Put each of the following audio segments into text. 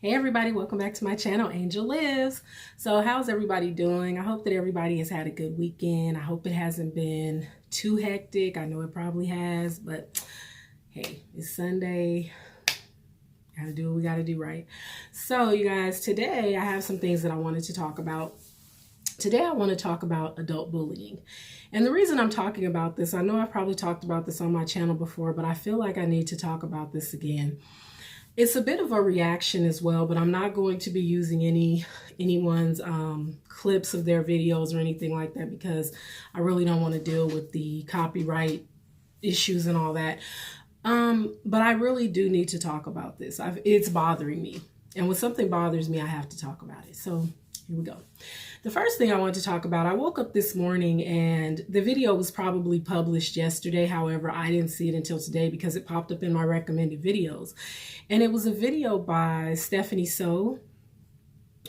Hey everybody, welcome back to my channel, Angel Lives. So how's everybody doing? I hope that everybody has had a good weekend. I hope it hasn't been too hectic. I know it probably has, but hey, it's Sunday. Gotta do what we gotta do, right? So you guys, today I have some things that I wanted to talk about. Today I want to talk about adult bullying. And the reason I'm talking about this, I know I've probably talked about this on my channel before, but I feel like I need to talk about this again. It's a bit of a reaction as well, but I'm not going to be using anyone's clips of their videos or anything like that because I really don't want to deal with the copyright issues and all that. But I really do need to talk about this. It's bothering me. And when something bothers me, I have to talk about it. So here we go. The first thing I want to talk about, I woke up this morning and the video was probably published yesterday. However, I didn't see it until today because it popped up in my recommended videos. And it was a video by Stephanie So,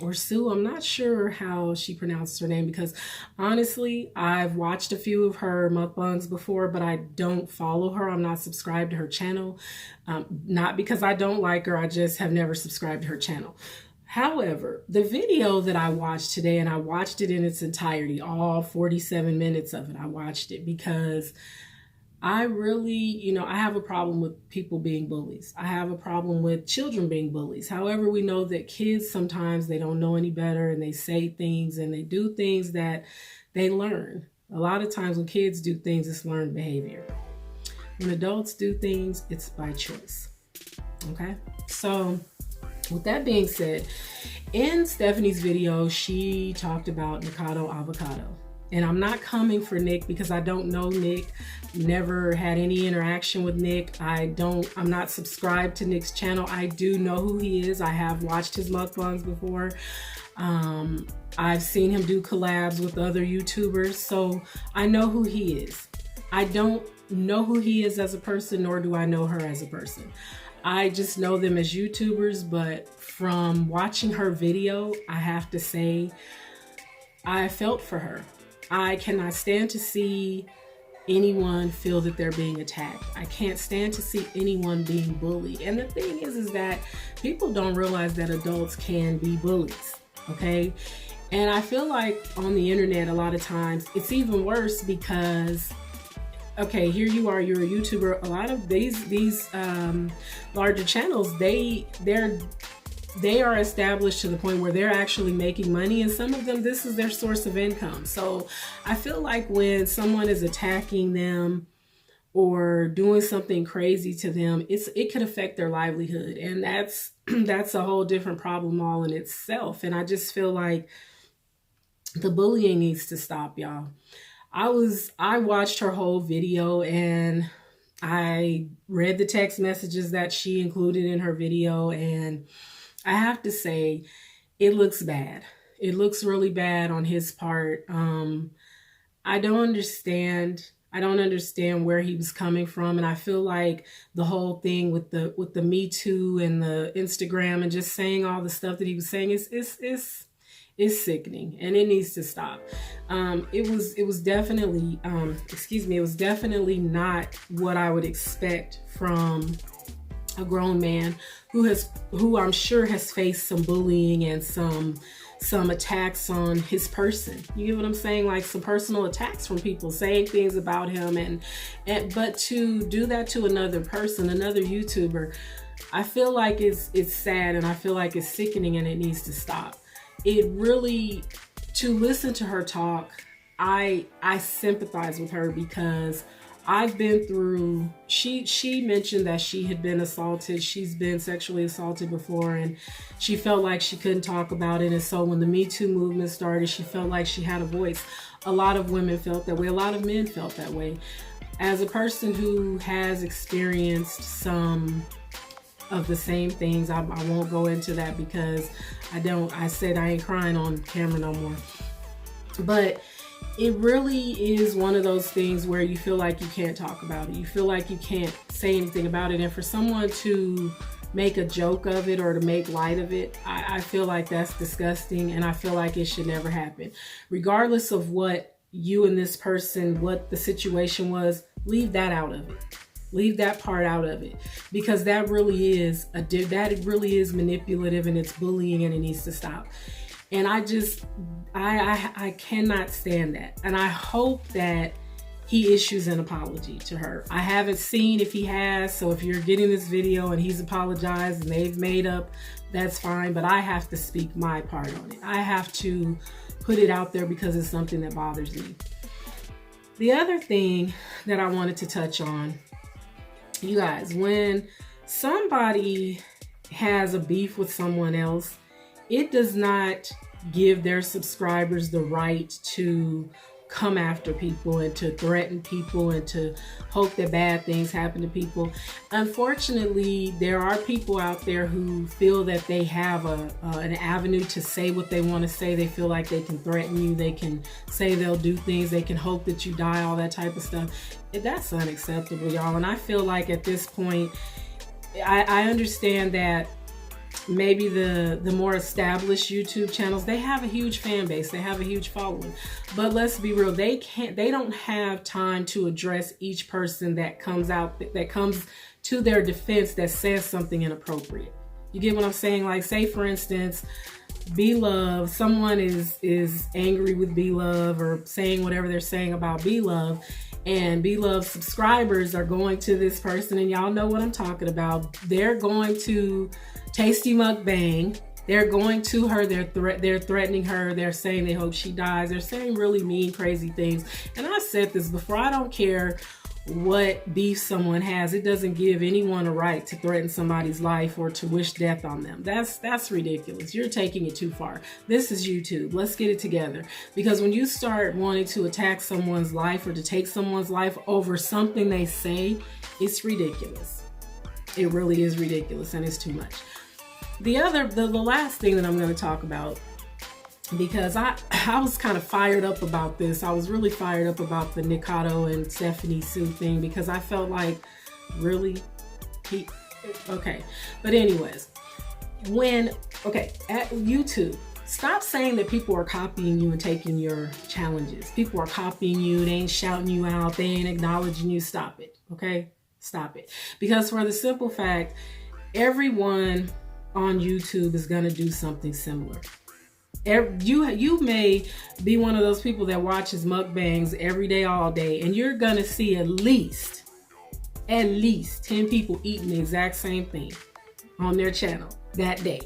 or Sue. I'm not sure how she pronounces her name because honestly, I've watched a few of her mukbangs before, but I don't follow her. I'm not subscribed to her channel. Not because I don't like her, I just have never subscribed to her channel. However, the video that I watched today, and I watched it in its entirety, all 47 minutes of it, I watched it because I really, I have a problem with people being bullies. I have a problem with children being bullies. However, we know that kids, sometimes they don't know any better and they say things and they do things that they learn. A lot of times when kids do things, it's learned behavior. When adults do things, it's by choice. Okay? So with that being said, in Stephanie's video, she talked about Nikocado Avocado. And I'm not coming for Nick because I don't know Nick, never had any interaction with Nick. I'm not subscribed to Nick's channel. I do know who he is. I have watched his mukbangs before. I've seen him do collabs with other YouTubers, so I know who he is. I don't know who he is as a person, nor do I know her as a person. I just know them as YouTubers, but from watching her video, I have to say, I felt for her. I cannot stand to see anyone feel that they're being attacked. I can't stand to see anyone being bullied. And the thing is that people don't realize that adults can be bullies, okay? And I feel like on the internet, a lot of times, it's even worse because okay, here you are, you're a YouTuber. A lot of these larger channels, they are established to the point where they're actually making money, and some of them, this is their source of income. So I feel like when someone is attacking them or doing something crazy to them, it could affect their livelihood, and that's a whole different problem all in itself. And I just feel like the bullying needs to stop, y'all. I watched her whole video and I read the text messages that she included in her video, and I have to say, it looks bad. It looks really bad on his part. I don't understand where he was coming from, and I feel like the whole thing with the Me Too and the Instagram and just saying all the stuff that he was saying is sickening, and it needs to stop. It was definitely not what I would expect from a grown man who I'm sure has faced some bullying and some attacks on his person. You get what I'm saying? Like some personal attacks from people saying things about him, but to do that to another person, another YouTuber, I feel like it's sad, and I feel like it's sickening, and it needs to stop. It really, to listen to her talk, I sympathize with her because I've been through, she mentioned that she had been assaulted. She's been sexually assaulted before, and she felt like she couldn't talk about it. And so when the Me Too movement started, she felt like she had a voice. A lot of women felt that way. A lot of men felt that way. As a person who has experienced some of the same things, I won't go into that because I said I ain't crying on camera no more. But it really is one of those things where you feel like you can't talk about it. You feel like you can't say anything about it. And for someone to make a joke of it or to make light of it, I feel like that's disgusting, and I feel like it should never happen. Regardless of what you and this person, what the situation was, leave that out of it. Leave that part out of it, because that really is manipulative, and it's bullying, and it needs to stop. And I cannot stand that. And I hope that he issues an apology to her. I haven't seen if he has, so if you're getting this video and he's apologized and they've made up, that's fine, but I have to speak my part on it. I have to put it out there because it's something that bothers me. The other thing that I wanted to touch on, you guys, when somebody has a beef with someone else, it does not give their subscribers the right to come after people and to threaten people and to hope that bad things happen to people. Unfortunately, there are people out there who feel that they have an avenue to say what they want to say. They feel like they can threaten you. They can say they'll do things. They can hope that you die, all that type of stuff. That's unacceptable, y'all. And I feel like at this point, I understand that maybe the more established YouTube channels, they have a huge fan base, they have a huge following, but let's be real, they don't have time to address each person that comes to their defense that says something inappropriate. You get what I'm saying? Like, say for instance, B-Love, someone is angry with B-Love or saying whatever they're saying about B-Love, and B-Love subscribers are going to this person, and y'all know what I'm talking about. They're going to Tasty Mukbang. They're going to her. They're threatening her. They're saying they hope she dies. They're saying really mean, crazy things. And I said this before. I don't care what beef someone has. It doesn't give anyone a right to threaten somebody's life or to wish death on them. That's ridiculous. You're taking it too far. This is YouTube. Let's get it together. Because when you start wanting to attack someone's life or to take someone's life over something they say, it's ridiculous. It really is ridiculous, and it's too much. The last thing that I'm going to talk about, because I was kind of fired up about this. I was really fired up about the Nikocado and Stephanie Sue thing, because I felt like, really? Okay. But anyways, at YouTube, stop saying that people are copying you and taking your challenges. People are copying you. They ain't shouting you out. They ain't acknowledging you. Stop it. Okay? Stop it. Because for the simple fact, everyone on YouTube is going to do something similar. You may be one of those people that watches mukbangs every day, all day, and you're going to see at least 10 people eating the exact same thing on their channel that day.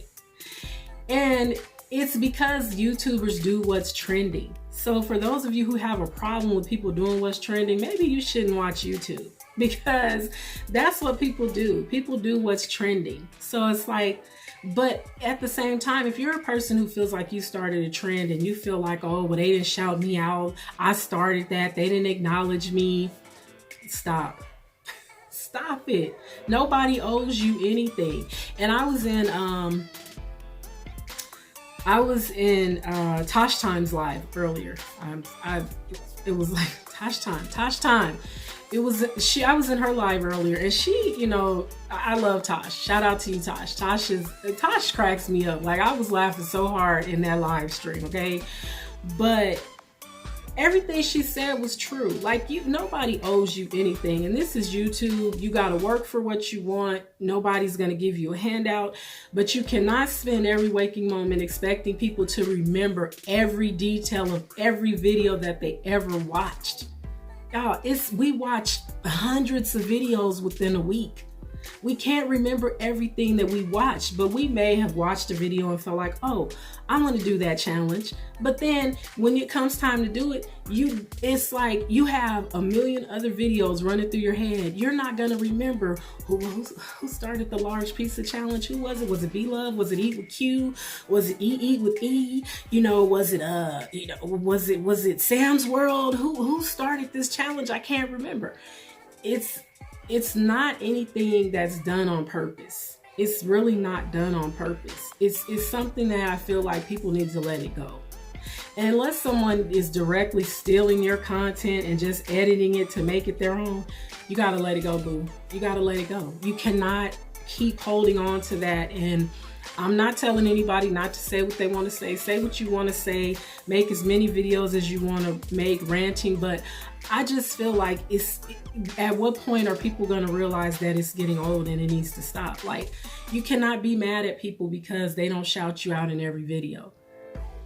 And it's because YouTubers do what's trending. So for those of you who have a problem with people doing what's trending, maybe you shouldn't watch YouTube, because that's what people do. People do what's trending. So it's like, but at the same time, if you're a person who feels like you started a trend and you feel like, oh, well, they didn't shout me out, I started that, they didn't acknowledge me, stop. Stop it. Nobody owes you anything. And I was in Tosh Time's live earlier. It was like Tosh Time. I was in her live earlier, and she, I love Tosh. Shout out to you, Tosh. Tosh cracks me up. Like, I was laughing so hard in that live stream, okay? But everything she said was true. Like, nobody owes you anything. And this is YouTube. You got to work for what you want. Nobody's going to give you a handout. But you cannot spend every waking moment expecting people to remember every detail of every video that they ever watched. Y'all, we watch hundreds of videos within a week. We can't remember everything that we watched, but we may have watched a video and felt like, oh, I'm going to do that challenge. But then when it comes time to do it, it's like you have a million other videos running through your head. You're not going to remember who started the large pizza challenge. Who was it? Was it B-Love? Was it Eat with Q? Was it Eat with E? Was it Sam's World? Who started this challenge? I can't remember. It's not anything that's done on purpose. It's really not done on purpose. It's something that I feel like people need to let it go. And unless someone is directly stealing your content and just editing it to make it their own, you gotta let it go, boo. You gotta let it go. You cannot keep holding on to that. And I'm not telling anybody not to say what they want to say. Say what you want to say. Make as many videos as you want to make, ranting. But I just feel like at what point are people going to realize that it's getting old and it needs to stop? Like, you cannot be mad at people because they don't shout you out in every video.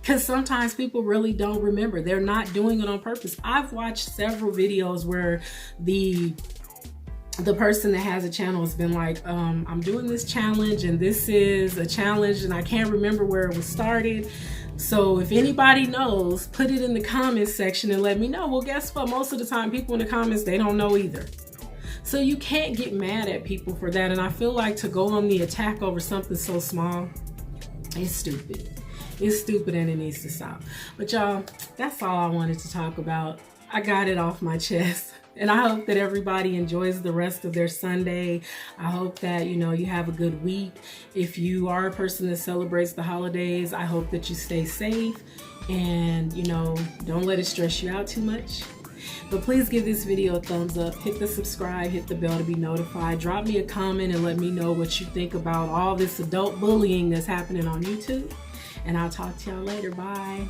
Because sometimes people really don't remember. They're not doing it on purpose. I've watched several videos where the person that has a channel has been like, I'm doing this challenge and this is a challenge and I can't remember where it was started. So if anybody knows, put it in the comments section and let me know. Well, guess what? Most of the time people in the comments, they don't know either. So you can't get mad at people for that. And I feel like to go on the attack over something so small, it's stupid. It's stupid and it needs to stop. But y'all, that's all I wanted to talk about. I got it off my chest. And I hope that everybody enjoys the rest of their Sunday. I hope that, you know, you have a good week. If you are a person that celebrates the holidays, I hope that you stay safe and, you know, don't let it stress you out too much. But please give this video a thumbs up, hit the subscribe, hit the bell to be notified. Drop me a comment and let me know what you think about all this adult bullying that's happening on YouTube. And I'll talk to y'all later. Bye.